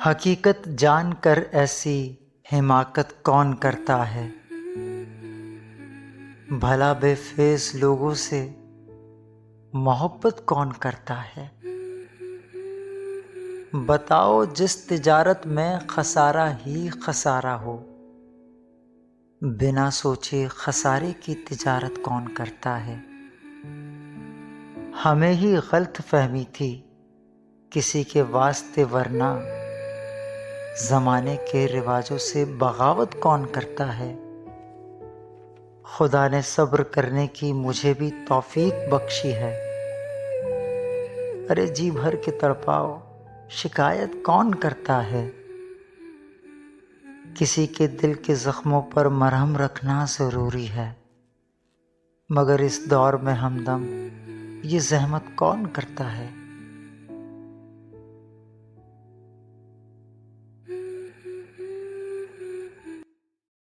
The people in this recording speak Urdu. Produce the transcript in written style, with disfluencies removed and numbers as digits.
حقیقت جان کر ایسی حماقت کون کرتا ہے؟ بھلا بے فیض لوگوں سے محبت کون کرتا ہے؟ بتاؤ جس تجارت میں خسارہ ہی خسارہ ہو، بنا سوچے خسارے کی تجارت کون کرتا ہے؟ ہمیں ہی غلط فہمی تھی کسی کے واسطے، ورنہ زمانے کے رواجوں سے بغاوت کون کرتا ہے؟ خدا نے صبر کرنے کی مجھے بھی توفیق بخشی ہے، ارے جی بھر کے تڑپاؤ شکایت کون کرتا ہے؟ کسی کے دل کے زخموں پر مرہم رکھنا ضروری ہے، مگر اس دور میں ہمدم یہ زحمت کون کرتا ہے؟